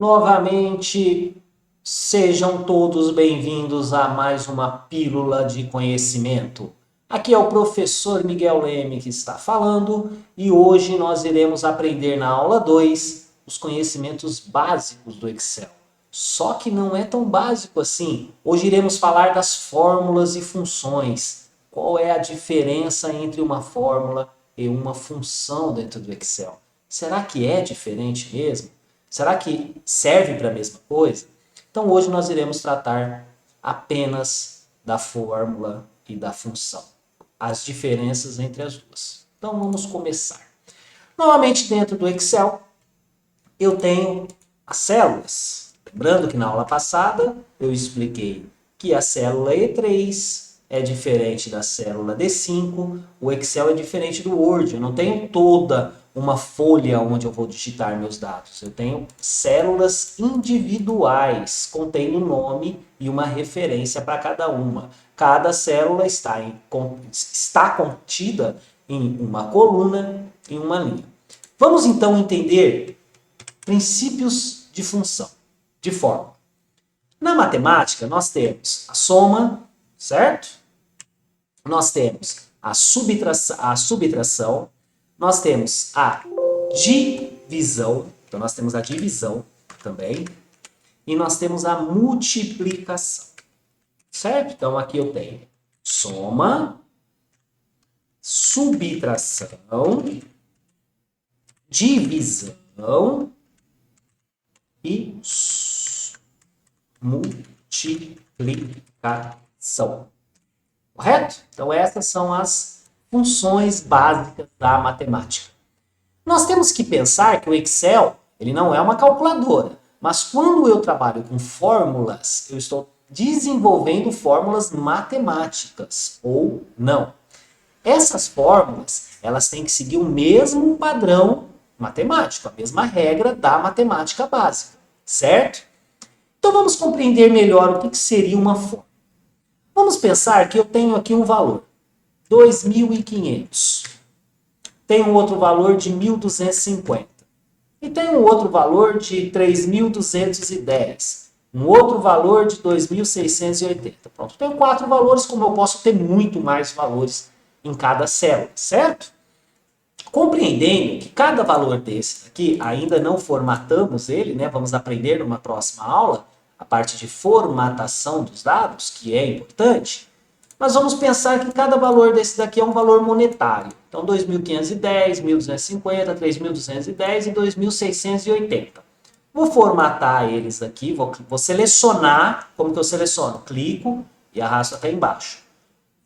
Novamente, sejam todos bem-vindos a mais uma pílula de conhecimento. Aqui é o professor Miguel Leme que está falando e hoje nós iremos aprender na aula 2 os conhecimentos básicos do Excel. Só que não é tão básico assim. Hoje iremos falar das fórmulas e funções. Qual é a diferença entre uma fórmula e uma função dentro do Excel? Será que é diferente mesmo? Será que serve para a mesma coisa? Então hoje nós iremos tratar apenas da fórmula e da função. As diferenças entre as duas. Então vamos começar. Novamente dentro do Excel eu tenho as células. Lembrando que na aula passada eu expliquei que a célula E3 é diferente da célula D5, o Excel é diferente do Word, eu não tenho toda uma folha onde eu vou digitar meus dados, eu tenho células individuais, contendo um nome e uma referência para cada uma. Cada célula está contida em uma coluna, em uma linha. Vamos então entender princípios de função, de fórmula. Na matemática, nós temos a soma, certo? Nós temos a subtração, nós temos a divisão, então nós temos a divisão também, e nós temos a multiplicação, certo? Então aqui eu tenho soma, subtração, divisão e multiplicação. Correto? Então essas são as funções básicas da matemática. Nós temos que pensar que o Excel ele não é uma calculadora, mas quando eu trabalho com fórmulas, eu estou desenvolvendo fórmulas matemáticas ou não. Essas fórmulas elas têm que seguir o mesmo padrão matemático, a mesma regra da matemática básica, certo? Então vamos compreender melhor o que seria uma fórmula. Vamos pensar que eu tenho aqui um valor, 2.500. Tenho outro valor de 1.250. E tenho outro valor de 3.210. Um outro valor de 2.680. Pronto, tenho 4 valores, como eu posso ter muito mais valores em cada célula, certo? Compreendendo que cada valor desse aqui, ainda não formatamos ele, né? Vamos aprender numa próxima aula, a parte de formatação dos dados, que é importante, mas vamos pensar que cada valor desse daqui é um valor monetário. Então, 2.510, 1.250, 3.210 e 2.680. Vou formatar eles aqui, vou selecionar, como que eu seleciono? Clico e arrasto até embaixo.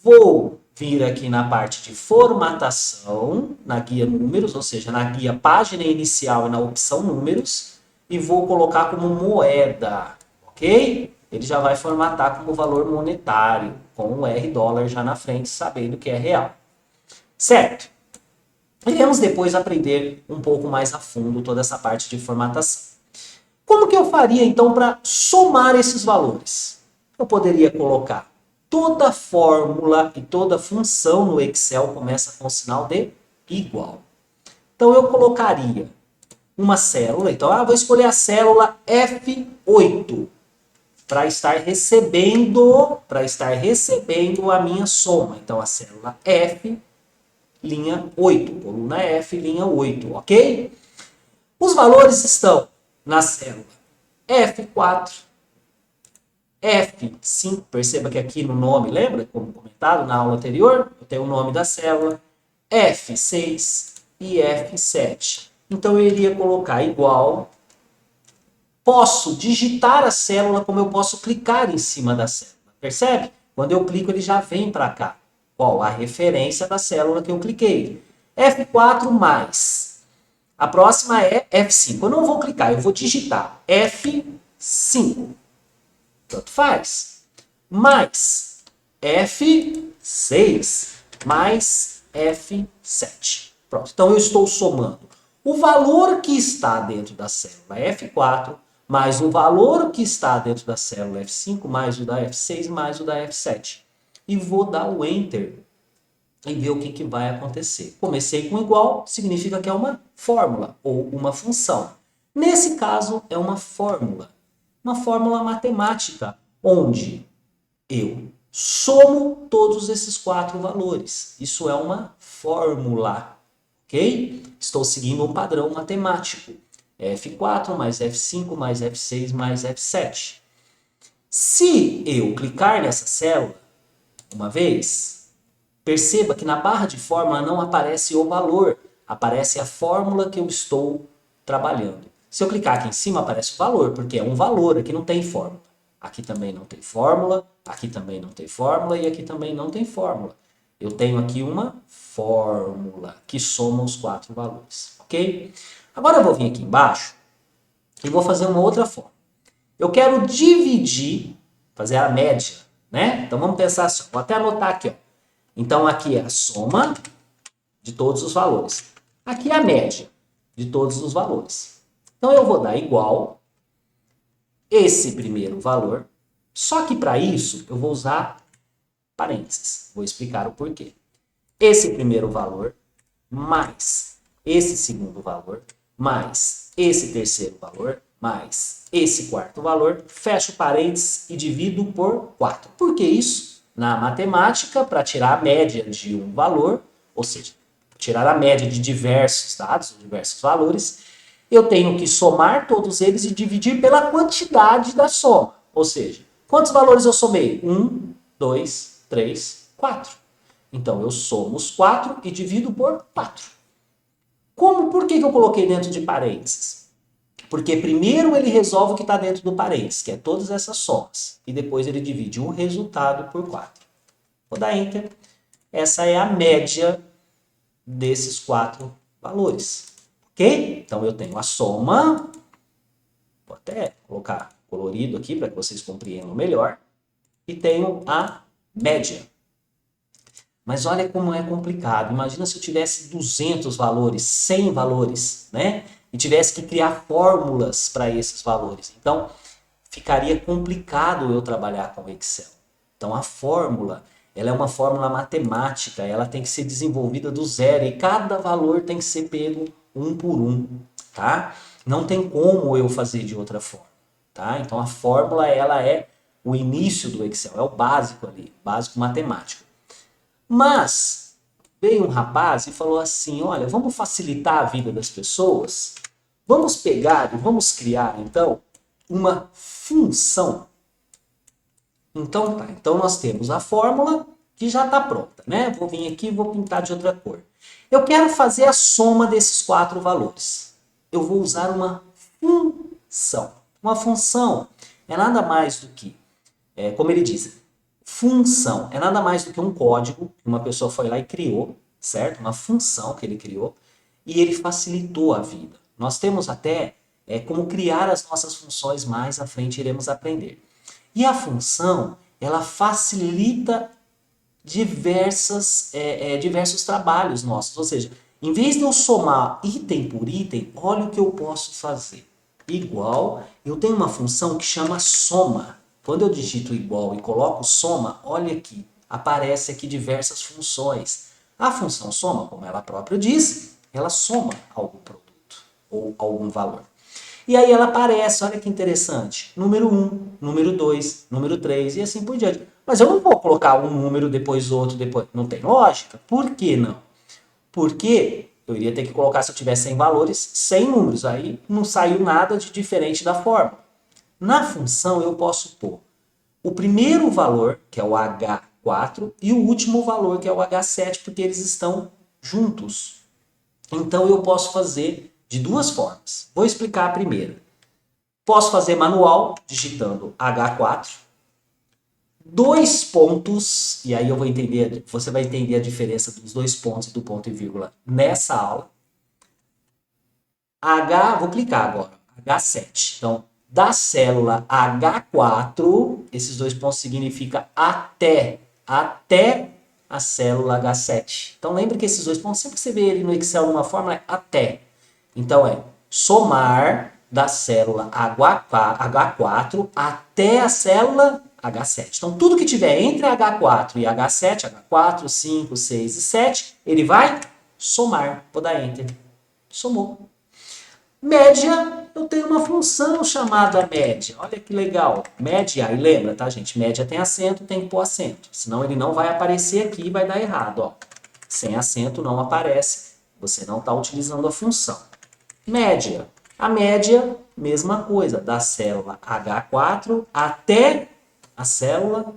Vou vir aqui na parte de formatação, na guia números, ou seja, na guia página inicial e na opção números, e vou colocar como moeda. Ok? Ele já vai formatar como valor monetário, com o R dólar já na frente, sabendo que é real. Certo? Iremos depois aprender um pouco mais a fundo toda essa parte de formatação. Como que eu faria, então, para somar esses valores? Eu poderia colocar toda fórmula e toda função no Excel começa com o sinal de igual. Então, eu colocaria uma célula. Então, vou escolher a célula F8. Para estar recebendo a minha soma. Então, a célula F, linha 8, coluna F, linha 8, ok? Os valores estão na célula F4, F5, perceba que aqui no nome, lembra, como comentado na aula anterior, eu tenho o nome da célula, F6 e F7. Então, eu iria colocar igual. Posso digitar a célula como eu posso clicar em cima da célula. Percebe? Quando eu clico, ele já vem para cá. Qual? A referência da célula que eu cliquei. F4 mais. A próxima é F5. Eu não vou clicar, eu vou digitar F5. Tanto faz. Mais F6 mais F7. Pronto. Então eu estou somando o valor que está dentro da célula F4 mais o valor que está dentro da célula F5, mais o da F6, mais o da F7. E vou dar o Enter e ver o que vai acontecer. Comecei com igual, significa que é uma fórmula ou uma função. Nesse caso, é uma fórmula matemática, onde eu somo todos esses 4 valores. Isso é uma fórmula, ok? Estou seguindo um padrão matemático. F4 mais F5 mais F6 mais F7. Se eu clicar nessa célula uma vez, perceba que na barra de fórmula não aparece o valor, aparece a fórmula que eu estou trabalhando. Se eu clicar aqui em cima, aparece o valor, porque é um valor, aqui não tem fórmula. Aqui também não tem fórmula, aqui também não tem fórmula e aqui também não tem fórmula. Eu tenho aqui uma fórmula que soma os 4 valores, ok? Agora eu vou vir aqui embaixo e vou fazer uma outra forma. Eu quero dividir, fazer a média, né? Então vamos pensar assim, vou até anotar aqui, ó. Então aqui é a soma de todos os valores. Aqui é a média de todos os valores. Então eu vou dar igual esse primeiro valor, só que para isso eu vou usar parênteses. Vou explicar o porquê. Esse primeiro valor mais esse segundo valor mais esse terceiro valor mais esse quarto valor, fecho parênteses e divido por 4. Por que isso? Na matemática, para tirar a média de um valor, ou seja, tirar a média de diversos dados, diversos valores, eu tenho que somar todos eles e dividir pela quantidade da soma. Ou seja, quantos valores eu somei? 1, 2, 3, 4. Então, eu somo os 4 e divido por 4. Por que eu coloquei dentro de parênteses? Porque primeiro ele resolve o que está dentro do parênteses, que é todas essas somas. E depois ele divide o resultado por 4. Vou dar Enter. Essa é a média desses 4 valores. Ok? Então eu tenho a soma. Vou até colocar colorido aqui para que vocês compreendam melhor. E tenho a média. Mas olha como é complicado. Imagina se eu tivesse 200 valores, 100 valores, né? E tivesse que criar fórmulas para esses valores. Então, ficaria complicado eu trabalhar com Excel. Então, a fórmula, ela é uma fórmula matemática, ela tem que ser desenvolvida do zero e cada valor tem que ser pego um por um, tá? Não tem como eu fazer de outra forma, tá? Então, a fórmula, ela é o início do Excel, é o básico ali, básico matemático. Mas veio um rapaz e falou assim, olha, vamos facilitar a vida das pessoas? Vamos pegar e vamos criar, então, uma função. Então, tá. Então, nós temos a fórmula que já está pronta, né? Vou vir aqui e vou pintar de outra cor. Eu quero fazer a soma desses 4 valores. Eu vou usar uma função. Uma função é nada mais do que, como ele diz, função é nada mais do que um código que uma pessoa foi lá e criou, certo? Uma função que ele criou e ele facilitou a vida. Nós temos até como criar as nossas funções mais à frente, iremos aprender. E a função, ela facilita diversos trabalhos nossos. Ou seja, em vez de eu somar item por item, olha o que eu posso fazer. Igual, eu tenho uma função que chama soma. Quando eu digito igual e coloco soma, olha aqui, aparece aqui diversas funções. A função soma, como ela própria diz, ela soma algum produto ou algum valor. E aí ela aparece, olha que interessante, número 1, número 2, número 3 e assim por diante. Mas eu não vou colocar um número depois outro, depois. Não tem lógica. Por que não? Porque eu iria ter que colocar, se eu tivesse 100 valores, 100 números. Aí não saiu nada de diferente da fórmula. Na função eu posso pôr o primeiro valor, que é o H4, e o último valor, que é o H7, porque eles estão juntos. Então eu posso fazer de duas formas. Vou explicar a primeira. Posso fazer manual, digitando H4, 2 pontos, e aí você vai entender a diferença dos 2 pontos e do ponto e vírgula nessa aula. Vou clicar agora, H7. Então, da célula H4, esses 2 pontos significam até a célula H7. Então, lembre que esses 2 pontos, sempre que você vê ele no Excel numa fórmula, é até. Então, é somar da célula H4 até a célula H7. Então, tudo que tiver entre H4 e H7, H4, 5, 6 e 7, ele vai somar. Vou dar Enter. Somou. Média eu tenho uma função chamada média. Olha que legal. Média, e lembra, tá, gente? Média tem acento, tem que pôr acento. Senão ele não vai aparecer aqui e vai dar errado, ó. Sem acento não aparece. Você não está utilizando a função. Média. A média, mesma coisa, da célula H4 até a célula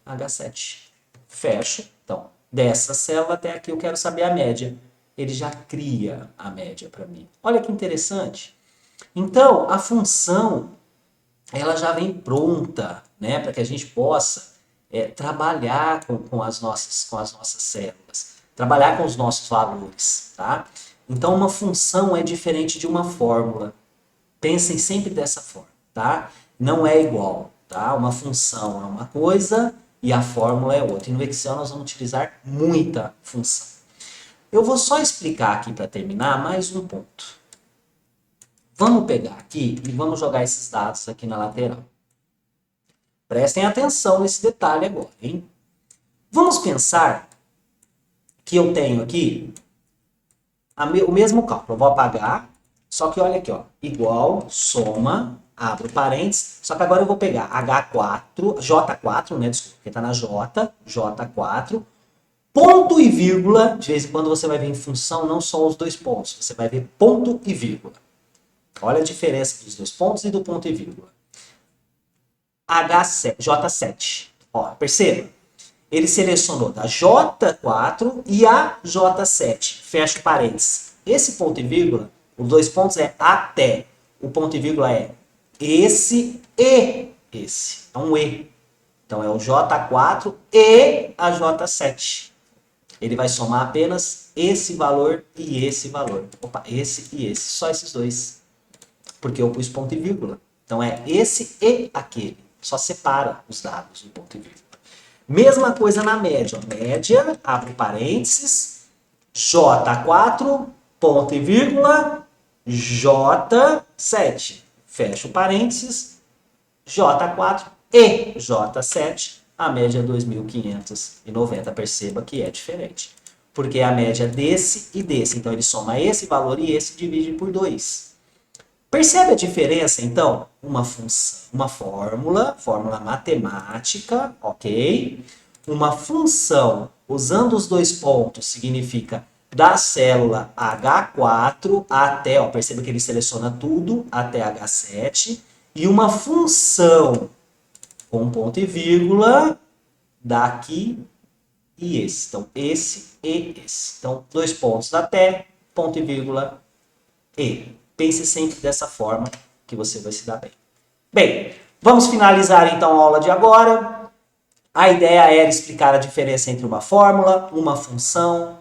H7. Fecha. Então, dessa célula até aqui eu quero saber a média. Ele já cria a média para mim. Olha que interessante. Então, a função, ela já vem pronta, né, para que a gente possa trabalhar com as nossas células, trabalhar com os nossos valores, tá? Então, uma função é diferente de uma fórmula. Pensem sempre dessa forma, tá? Não é igual, tá? Uma função é uma coisa e a fórmula é outra. E no Excel nós vamos utilizar muita função. Eu vou só explicar aqui para terminar mais um ponto. Vamos pegar aqui e vamos jogar esses dados aqui na lateral. Prestem atenção nesse detalhe agora, hein? Vamos pensar que eu tenho aqui o mesmo cálculo. Eu vou apagar, só que olha aqui, ó, igual, soma, abro parênteses, só que agora eu vou pegar H4, J4, né, desculpa, porque tá na J, J4, ponto e vírgula, de vez em quando você vai ver em função não só os dois pontos, você vai ver ponto e vírgula. Olha a diferença dos dois pontos e do ponto e vírgula. H7, J7. Ó, perceba? Ele selecionou da J4 e a J7. Fecha parênteses. Esse ponto e vírgula, os dois pontos é até. O ponto e vírgula é esse e esse. É um E. Então é o J4 e a J7. Ele vai somar apenas esse valor e esse valor. Opa, esse e esse. Só esses dois. Porque eu pus ponto e vírgula. Então é esse e aquele. Só separa os dados do ponto e vírgula. Mesma coisa na média. Média, abre parênteses, J4, ponto e vírgula, J7. Fecha o parênteses, J4 e J7. A média é 2.590. Perceba que é diferente. Porque é a média desse e desse. Então ele soma esse valor e esse divide por 2. Percebe a diferença, então? Uma função, uma fórmula matemática, ok? Uma função, usando os dois pontos, significa da célula H4 até, ó, perceba que ele seleciona tudo, até H7. E uma função com ponto e vírgula, daqui e esse. Então, esse e esse. Então, dois pontos até, ponto e vírgula, e. Pense sempre dessa forma que você vai se dar bem. Bem, vamos finalizar então a aula de agora. A ideia era explicar a diferença entre uma fórmula, uma função,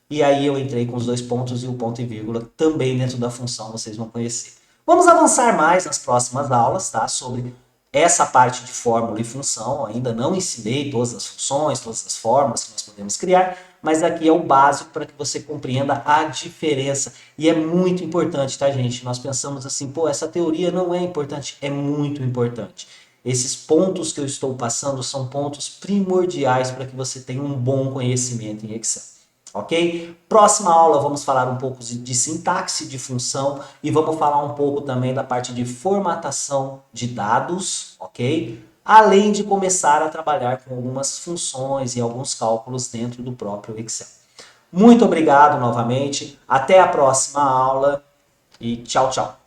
e aí eu entrei com os dois pontos e o ponto e vírgula também dentro da função, vocês vão conhecer. Vamos avançar mais nas próximas aulas, tá? Sobre essa parte de fórmula e função. Eu ainda não ensinei todas as funções, todas as fórmulas que nós podemos criar, mas aqui é o básico para que você compreenda a diferença. E é muito importante, tá, gente? Nós pensamos assim, pô, essa teoria não é importante. É muito importante. Esses pontos que eu estou passando são pontos primordiais para que você tenha um bom conhecimento em Excel. Ok? Próxima aula vamos falar um pouco de sintaxe de função e vamos falar um pouco também da parte de formatação de dados, ok? Além de começar a trabalhar com algumas funções e alguns cálculos dentro do próprio Excel. Muito obrigado novamente, até a próxima aula e tchau, tchau.